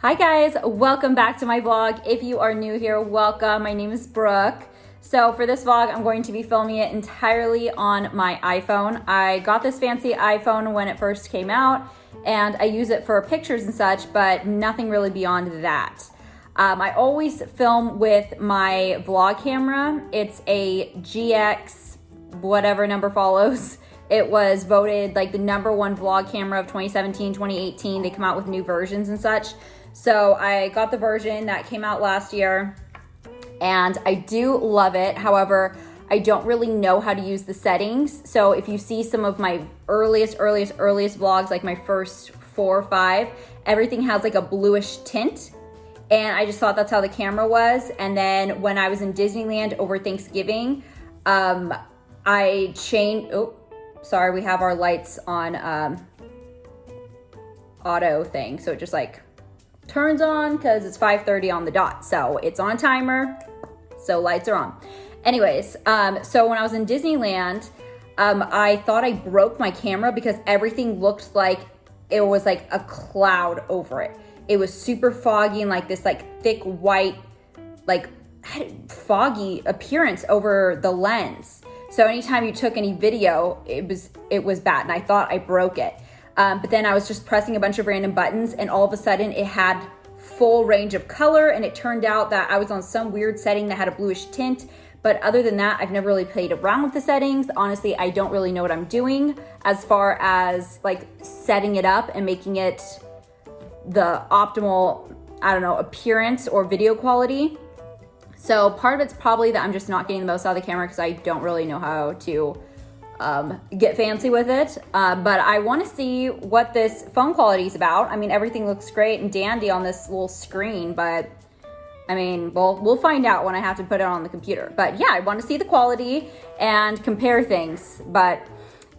Hi guys, welcome back to my vlog. If you are new here, welcome. My name is Brooke. So for this vlog, I'm going to be filming it entirely on my iPhone. I got this fancy iPhone when it first came out and I use it for pictures and such, but nothing really beyond that. I always film with my vlog camera. It's a GX, whatever number follows. It was voted like the #1 vlog camera of 2017, 2018. They come out with new versions and such. So I got the version that came out last year and I do love it. However, I don't really know how to use the settings. So if you see some of my earliest vlogs, like my first 4 or 5, everything has like a bluish tint. And I just thought that's how the camera was. And then when I was in Disneyland over Thanksgiving, I changed, oh, sorry, we have our lights on auto thing. So it just like turns on because it's 5:30 on the dot. So it's on timer, so lights are on. Anyways, so when I was in Disneyland, I thought I broke my camera because everything looked like it was like a cloud over it. It was super foggy and like this like thick white, like foggy appearance over the lens. So anytime you took any video, it was bad and I thought I broke it. But then I was just pressing a bunch of random buttons and all of a sudden it had full range of color and it turned out that I was on some weird setting that had a bluish tint. But other than that, I've never really played around with the settings. Honestly, I don't really know what I'm doing as far as like setting it up and making it the optimal, I don't know, appearance or video quality. So part of it's probably that I'm just not getting the most out of the camera because I don't really know how to get fancy with it. But I want to see what this phone quality is about. I mean, everything looks great and dandy on this little screen, but I mean, we'll find out when I have to put it on the computer. But yeah, I want to see the quality and compare things. But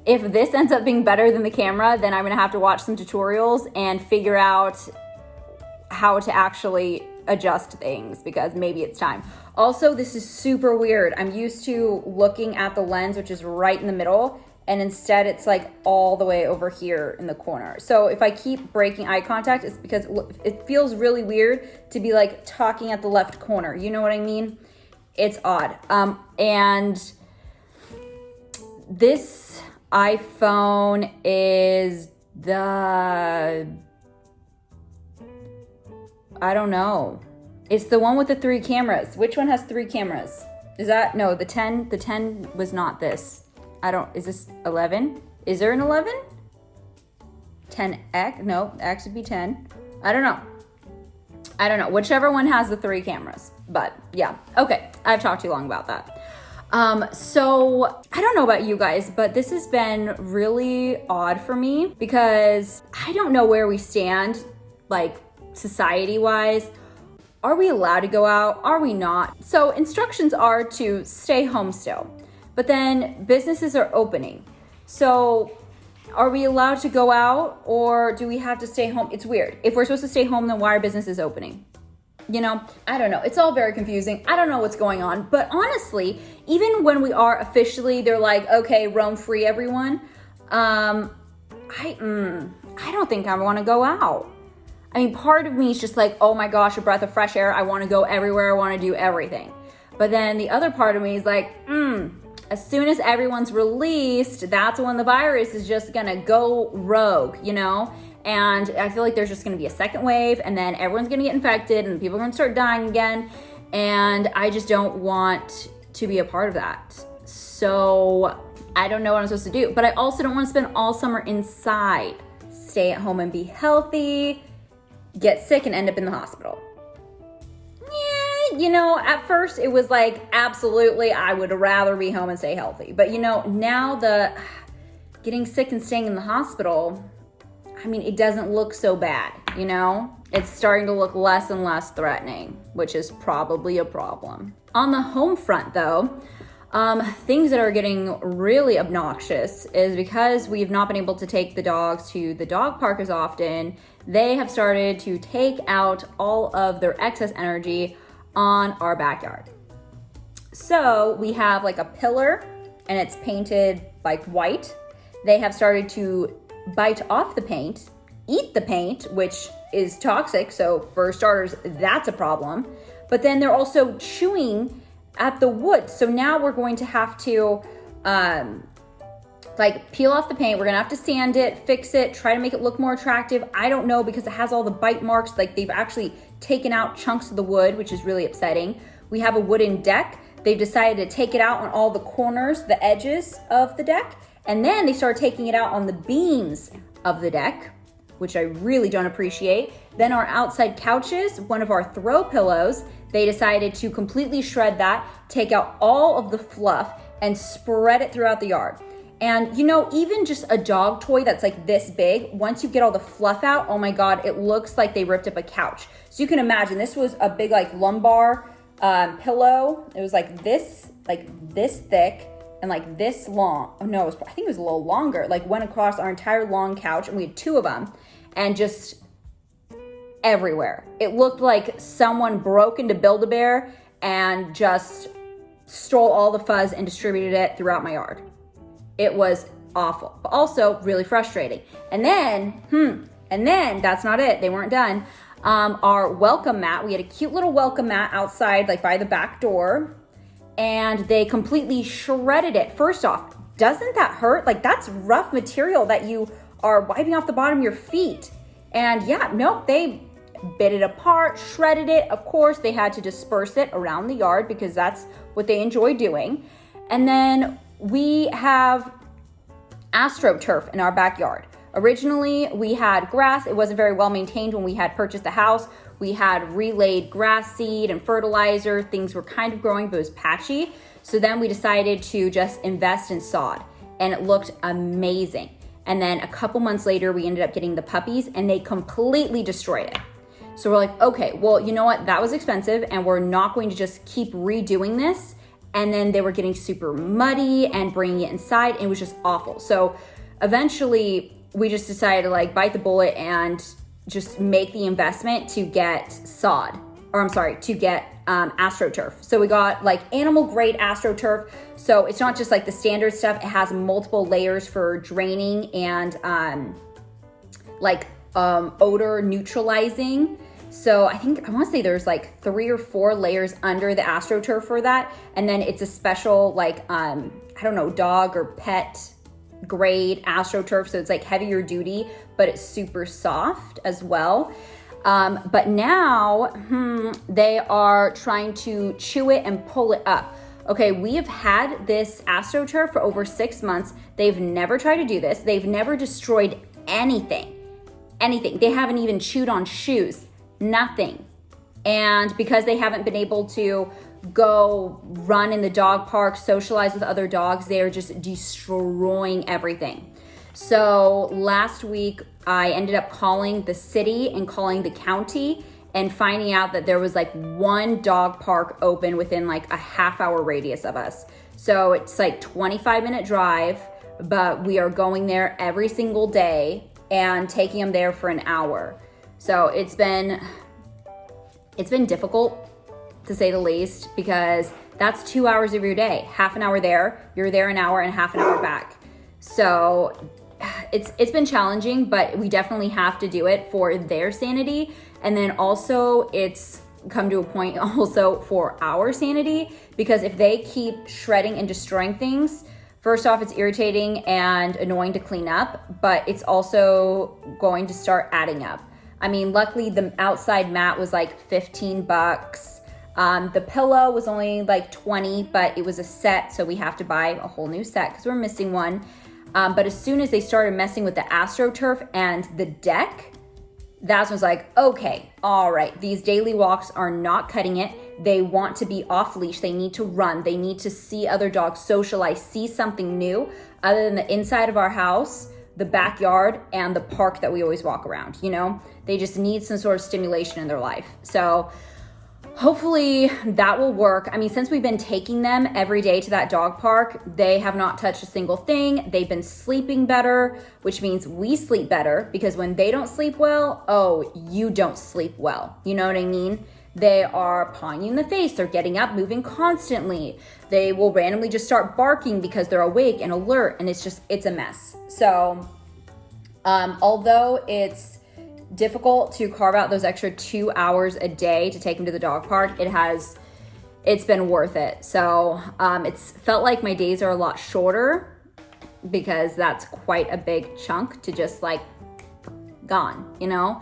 if this ends up being better than the camera, then I'm going to have to watch some tutorials and figure out how to actually adjust things because maybe it's time. Also, this is super weird. I'm used to looking at the lens, which is right in the middle, and instead it's like all the way over here in the corner. So if I keep breaking eye contact, it's because it feels really weird to be like talking at the left corner. You know what I mean? It's odd. And this iPhone is I don't know. It's the one with the 3 cameras. Which one has 3 cameras? Is that, no, the 10 was not this. Is this 11? Is there an 11? 10X? No, X would be 10. I don't know. Whichever one has the 3 cameras. But yeah, okay. I've talked too long about that. So I don't know about you guys, but this has been really odd for me because I don't know where we stand, like society-wise. Are we allowed to go out? Are we not? So instructions are to stay home still, but then businesses are opening. So are we allowed to go out or do we have to stay home? It's weird. If we're supposed to stay home, then why are businesses opening? You know, I don't know. It's all very confusing. I don't know what's going on. But honestly, even when we are officially, they're like, okay, roam free, everyone. I don't think I want to go out. I mean, part of me is just like, oh my gosh, a breath of fresh air. I want to go everywhere. I want to do everything. But then the other part of me is like, as soon as everyone's released, that's when the virus is just going to go rogue, you know? And I feel like there's just going to be a second wave and then everyone's going to get infected and people are going to start dying again. And I just don't want to be a part of that. So I don't know what I'm supposed to do. But I also don't want to spend all summer inside. Stay at home and be healthy. Get sick and end up in the hospital. Yeah, you know, at first it was like, absolutely, I would rather be home and stay healthy. But you know, now the getting sick and staying in the hospital, I mean, it doesn't look so bad, you know? It's starting to look less and less threatening, which is probably a problem. On the home front though, things that are getting really obnoxious is because we've not been able to take the dogs to the dog park as often, they have started to take out all of their excess energy on our backyard. So we have like a pillar and it's painted like white. They have started to bite off the paint, eat the paint, which is toxic. So for starters, that's a problem. But then they're also chewing at the wood. So now we're going to have to like peel off the paint. We're gonna have to sand it, fix it, try to make it look more attractive. I don't know, because it has all the bite marks. Like they've actually taken out chunks of the wood, which is really upsetting. We have a wooden deck. They've decided to take it out on all the corners, the edges of the deck. And then they start taking it out on the beams of the deck, which I really don't appreciate. Then our outside couches, one of our throw pillows, they decided to completely shred that, take out all of the fluff and spread it throughout the yard. And you know, even just a dog toy that's like this big, once you get all the fluff out, oh my God, it looks like they ripped up a couch. So you can imagine this was a big like lumbar pillow. It was like this thick and like this long. Oh no, I think it was a little longer. Like went across our entire long couch, and we had two of them, and just everywhere. It looked like someone broke into Build-A-Bear and just stole all the fuzz and distributed it throughout my yard. It was awful, but also really frustrating. And then that's not it. They weren't done. Our welcome mat, we had a cute little welcome mat outside, like by the back door, and they completely shredded it. First off, doesn't that hurt? Like that's rough material that you are wiping off the bottom of your feet. And yeah, nope, they bit it apart, shredded it. Of course, they had to disperse it around the yard because that's what they enjoy doing. And then we have AstroTurf in our backyard. Originally, we had grass. It wasn't very well maintained when we had purchased the house. We had relayed grass seed and fertilizer. Things were kind of growing, but it was patchy. So then we decided to just invest in sod, and it looked amazing. And then a couple months later, we ended up getting the puppies, and they completely destroyed it. So we're like, okay, well, you know what? That was expensive, and we're not going to just keep redoing this. And then they were getting super muddy and bringing it inside. And it was just awful. So eventually we just decided to like bite the bullet and just make the investment to get AstroTurf. So we got like animal grade AstroTurf. So it's not just like the standard stuff. It has multiple layers for draining and odor neutralizing. So I want to say there's like 3 or 4 layers under the AstroTurf for that. And then it's a special dog or pet grade AstroTurf. So it's like heavier duty, but it's super soft as well. But now they are trying to chew it and pull it up. Okay, we have had this AstroTurf for over 6 months. They've never tried to do this. They've never destroyed anything. They haven't even chewed on shoes. Nothing. And because they haven't been able to go run in the dog park, socialize with other dogs, they're just destroying everything. So last week I ended up calling the city and calling the county and finding out that there was like one dog park open within like a half-hour radius of us. So it's like 25-minute drive, but we are going there every single day and taking them there for an hour. So it's been difficult, to say the least, because that's 2 hours of your day. Half an hour there, you're there an hour, and half an hour back. So it's been challenging, but we definitely have to do it for their sanity. And then also it's come to a point also for our sanity, because if they keep shredding and destroying things, first off, it's irritating and annoying to clean up, but it's also going to start adding up. I mean, luckily the outside mat was like $15. The pillow was only like $20, but it was a set, so we have to buy a whole new set because we're missing one. But as soon as they started messing with the AstroTurf and the deck, that's when it's like, okay, all right, these daily walks are not cutting it. They want to be off leash. They need to run. They need to see other dogs, socialize, see something new other than the inside of our house, the backyard, and the park that we always walk around. You know, they just need some sort of stimulation in their life. So hopefully that will work. I mean, since we've been taking them every day to that dog park, they have not touched a single thing. They've been sleeping better, which means we sleep better, because when they don't sleep well, oh, you don't sleep well. You know what I mean? They are pawing you in the face. They're getting up, moving constantly. They will randomly just start barking because they're awake and alert, and it's a mess. So although it's difficult to carve out those extra 2 hours a day to take him to the dog park, it's been worth it. So it's felt like my days are a lot shorter because that's quite a big chunk to just like gone, you know?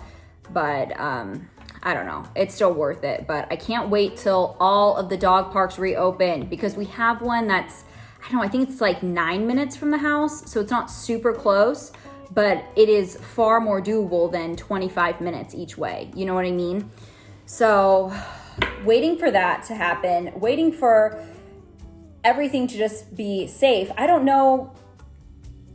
But I don't know, it's still worth it. But I can't wait till all of the dog parks reopen, because we have one that's, I don't know, I think it's like 9 minutes from the house. So it's not super close, but it is far more doable than 25 minutes each way. You know what I mean? So waiting for that to happen, waiting for everything to just be safe. I don't know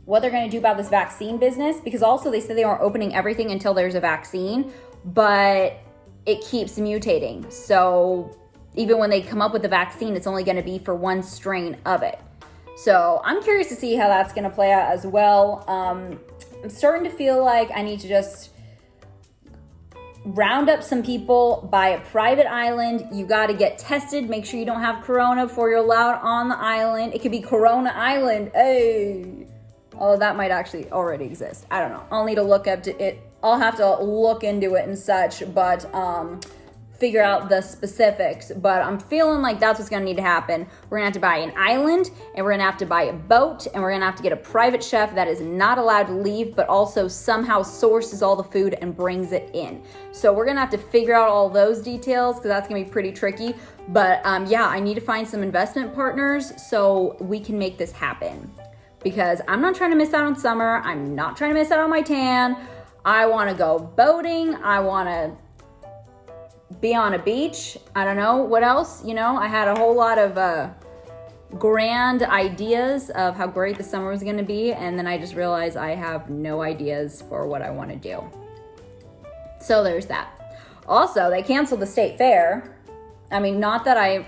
what they're going to do about this vaccine business, because also they said they aren't opening everything until there's a vaccine, but it keeps mutating. So even when they come up with a vaccine, it's only going to be for one strain of it. So I'm curious to see how that's going to play out as well. I'm starting to feel like I need to just round up some people, buy a private island. You got to get tested. Make sure you don't have corona before you're allowed on the island. It could be Corona Island. Hey. Oh, that might actually already exist. I don't know. I'll need to look up to it. I'll have to look into it and such, but figure out the specifics. But I'm feeling like that's what's gonna need to happen. We're gonna have to buy an island, and we're gonna have to buy a boat, and we're gonna have to get a private chef that is not allowed to leave, but also somehow sources all the food and brings it in. So we're gonna have to figure out all those details, because that's gonna be pretty tricky. But yeah, I need to find some investment partners so we can make this happen. Because I'm not trying to miss out on summer. I'm not trying to miss out on my tan. I want to go boating. I want to be on a beach. I don't know what else. You know, I had a whole lot of grand ideas of how great the summer was going to be. And then I just realized I have no ideas for what I want to do. So there's that. Also, they canceled the state fair. I mean, not that I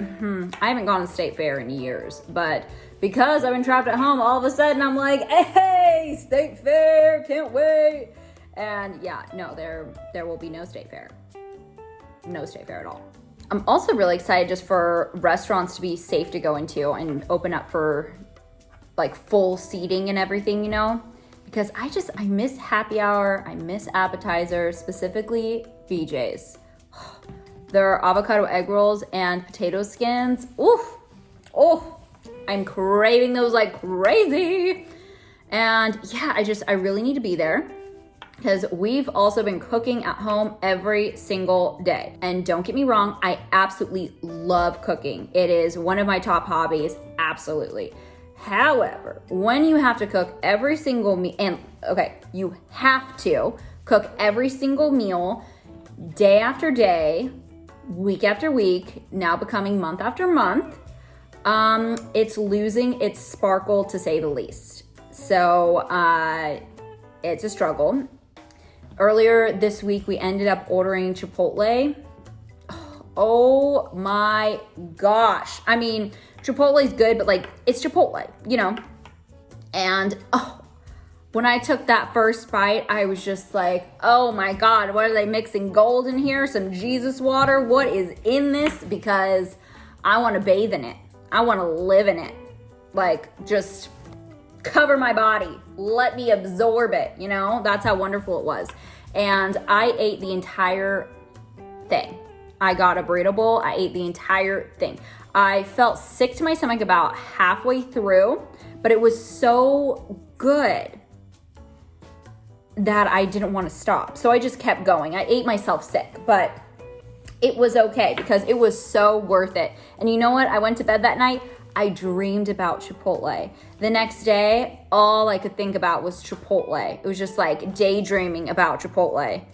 haven't gone to the state fair in years, but because I've been trapped at home, all of a sudden I'm like, hey, state fair, can't wait. And yeah, no, there will be no state fair. No state fair at all. I'm also really excited just for restaurants to be safe to go into and open up for like full seating and everything, you know? Because I miss happy hour, I miss appetizers, specifically BJ's. Their avocado egg rolls and potato skins, oof, oh. I'm craving those like crazy. And yeah, I really need to be there, because we've also been cooking at home every single day. And don't get me wrong, I absolutely love cooking. It is one of my top hobbies, absolutely. However, when you have to cook every single meal, and okay, you have to cook every single meal day after day, week after week, now becoming month after month, it's losing its sparkle, to say the least. So it's a struggle. Earlier this week, we ended up ordering Chipotle. Oh my gosh. I mean, Chipotle is good, but like, it's Chipotle, you know? And when I took that first bite, I was just like, oh my God, what are they mixing gold in here? Some Jesus water? What is in this? Because I want to bathe in it. I want to live in it. Like, just cover my body. Let me absorb it, you know? That's how wonderful it was. And I ate the entire thing. I got a burrito bowl. I ate the entire thing. I felt sick to my stomach about halfway through, but it was so good that I didn't want to stop. So I just kept going. I ate myself sick, but it was okay because it was so worth it. And you know what? I went to bed that night. I dreamed about Chipotle. The next day, all I could think about was Chipotle. It was just like daydreaming about Chipotle.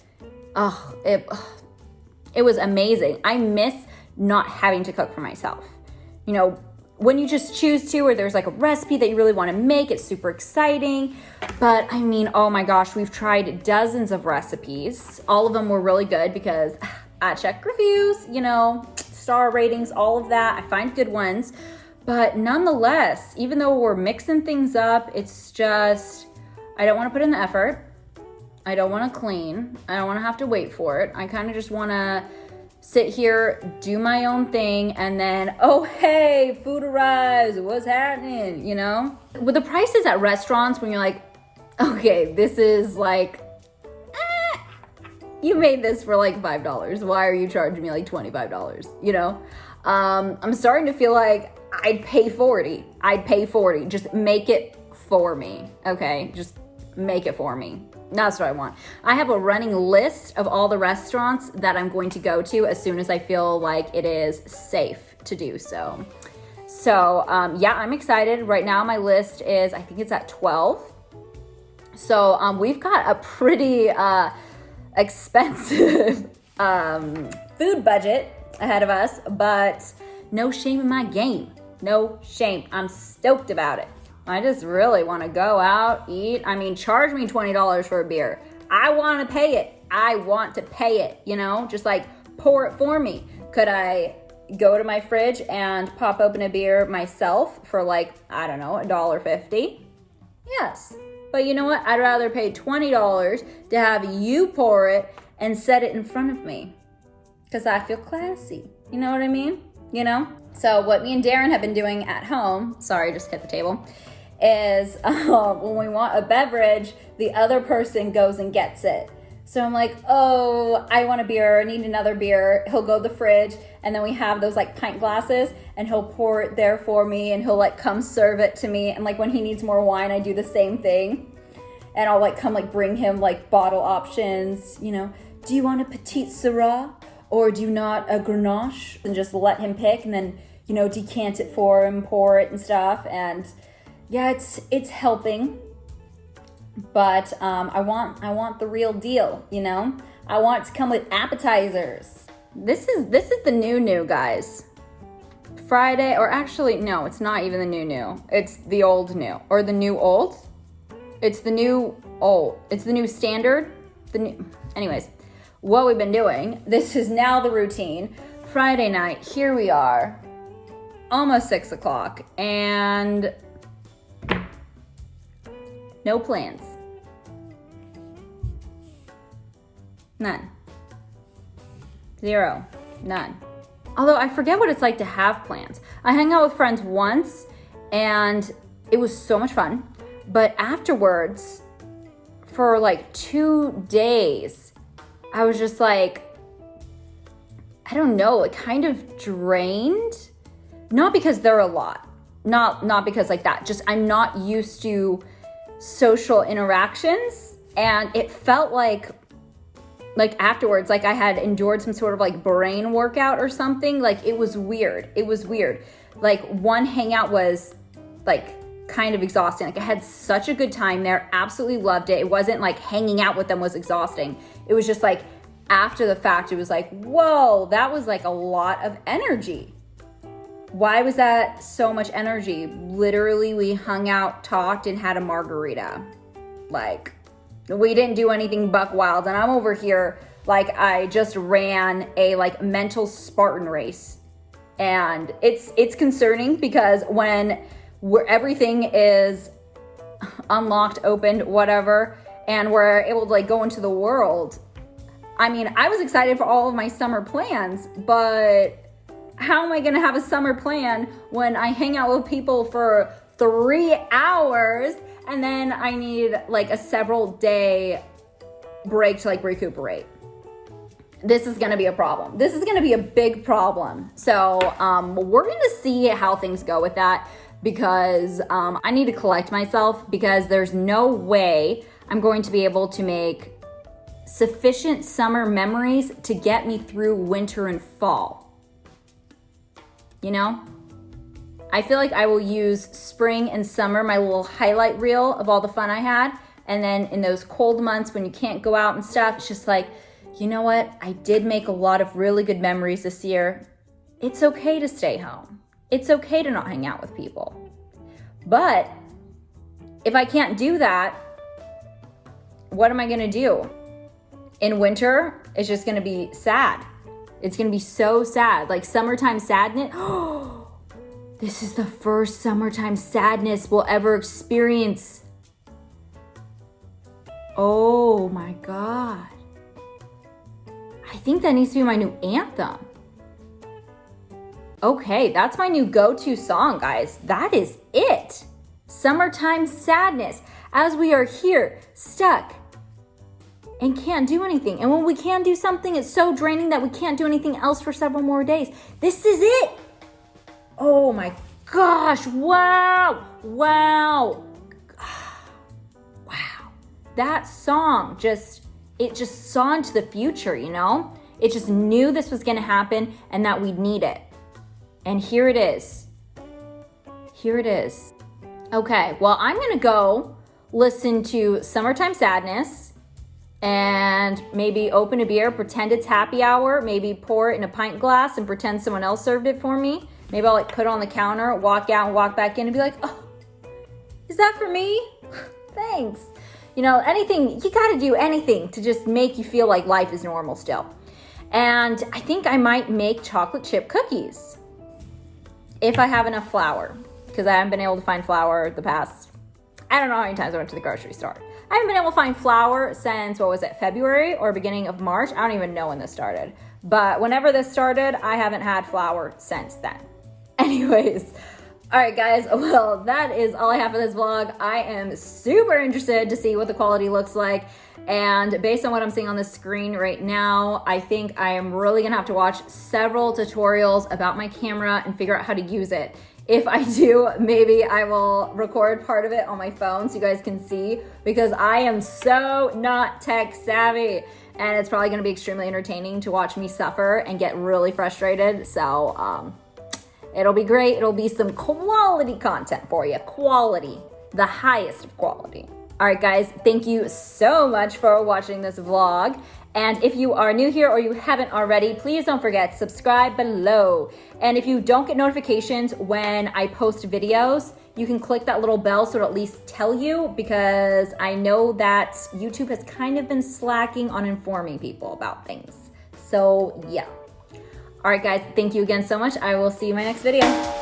It was amazing. I miss not having to cook for myself. You know, when you just choose to, or there's like a recipe that you really want to make, it's super exciting. But I mean, oh my gosh, we've tried dozens of recipes. All of them were really good because I check reviews, you know, star ratings, all of that. I find good ones. But nonetheless, even though we're mixing things up, it's just, I don't want to put in the effort. I don't want to clean. I don't want to have to wait for it. I kind of just want to sit here, do my own thing, and then, oh, hey, food arrives. What's happening, you know? With the prices at restaurants, when you're like, okay, this is like, you made this for like $5. Why are you charging me like $25? You know? I'm starting to feel like I'd pay 40. I'd pay 40. Just make it for me. Okay? Just make it for me. That's what I want. I have a running list of all the restaurants that I'm going to go to as soon as I feel like it is safe to do so. So, yeah, I'm excited. Right now, my list is, I think it's at 12. So, we've got a pretty expensive food budget ahead of us, but no shame in my game. No shame. I'm stoked about it. I just really want to go out, eat. I mean, charge me $20 for a beer. I want to pay it. I want to pay it, you know? Just like pour it for me. Could I go to my fridge and pop open a beer myself for like, I don't know, $1.50? Yes. But you know what? I'd rather pay $20 to have you pour it and set it in front of me. Because I feel classy. You know what I mean? You know? So what me and Darren have been doing at home, sorry, just hit the table, is when we want a beverage, the other person goes and gets it. So I'm like, oh, I want a beer, I need another beer. He'll go to the fridge, and then we have those like pint glasses, and he'll pour it there for me, and he'll like come serve it to me. And like when he needs more wine, I do the same thing. And I'll like come like bring him like bottle options, you know, do you want a petite Syrah? Or do you not a Grenache? And just let him pick, and then, you know, decant it for him, pour it and stuff. And yeah, it's helping. But I want the real deal, you know? I want it to come with appetizers. This is the new, guys. Friday, or actually, no, it's not even the new. It's the old new. Or the new old. It's the new old. It's the new standard. Anyways. What we've been doing, this is now the routine. Friday night, here we are, almost 6 o'clock, and no plans. None. Zero. None. Although I forget what it's like to have plans. I hung out with friends once, and it was so much fun, but afterwards, for like 2 days, I was just like, I don't know, like kind of drained. Not because they're a lot. Not because like that. Just I'm not used to social interactions. And it felt like afterwards, like I had endured some sort of like brain workout or something. Like it was weird. Like one hangout was like kind of exhausting. Like I had such a good time there, absolutely loved it. It wasn't like hanging out with them was exhausting. It was just like after the fact, it was like, whoa, that was like a lot of energy. Why was that so much energy? Literally, we hung out, talked, and had a margarita. Like, we didn't do anything buck wild. And I'm over here like I just ran a like mental Spartan race. And it's concerning because when everything is unlocked, opened, whatever, and we're able to like go into the world. I mean, I was excited for all of my summer plans, but how am I gonna have a summer plan when I hang out with people for 3 hours and then I need like a several day break to like recuperate? This is gonna be a problem. This is gonna be a big problem. So we're gonna see how things go with that, because I need to collect myself, because there's no way I'm going to be able to make sufficient summer memories to get me through winter and fall. You know? I feel like I will use spring and summer, my little highlight reel of all the fun I had. And then in those cold months when you can't go out and stuff, it's just like, you know what? I did make a lot of really good memories this year. It's okay to stay home. It's okay to not hang out with people. But if I can't do that, what am I gonna do? In winter, it's just gonna be sad. It's gonna be so sad. Like summertime sadness. This is the first summertime sadness we'll ever experience. Oh my God. I think that needs to be my new anthem. Okay, that's my new go-to song, guys. That is it. Summertime sadness. As we are here, stuck and can't do anything. And when we can do something, it's so draining that we can't do anything else for several more days. This is it. Oh my gosh. Wow. Wow. Wow. That song just saw into the future, you know? It just knew this was going to happen and that we'd need it. And here it is. Here it is. Okay, well, I'm going to go listen to Summertime Sadness and maybe open a beer, pretend it's happy hour, maybe pour it in a pint glass and pretend someone else served it for me. Maybe I'll like put it on the counter, walk out and walk back in and be like, oh, is that for me? Thanks. You know, anything, you got to do anything to just make you feel like life is normal still. And I think I might make chocolate chip cookies if I have enough flour, because I haven't been able to find flour the past, I don't know how many times I went to the grocery store. I haven't been able to find flour since, what was it, February or beginning of March? I don't even know when this started. But whenever this started, I haven't had flour since then. Anyways, all right, guys, well, that is all I have for this vlog. I am super interested to see what the quality looks like. And based on what I'm seeing on the screen right now, I think I am really gonna have to watch several tutorials about my camera and figure out how to use it. If I do, maybe I will record part of it on my phone so you guys can see, because I am so not tech savvy. And it's probably gonna be extremely entertaining to watch me suffer and get really frustrated. So it'll be great. It'll be some quality content for you. Quality, the highest of quality. All right, guys, thank you so much for watching this vlog. And if you are new here or you haven't already, please don't forget, subscribe below. And if you don't get notifications when I post videos, you can click that little bell so it'll at least tell you, because I know that YouTube has kind of been slacking on informing people about things. So yeah. All right, guys, thank you again so much. I will see you in my next video.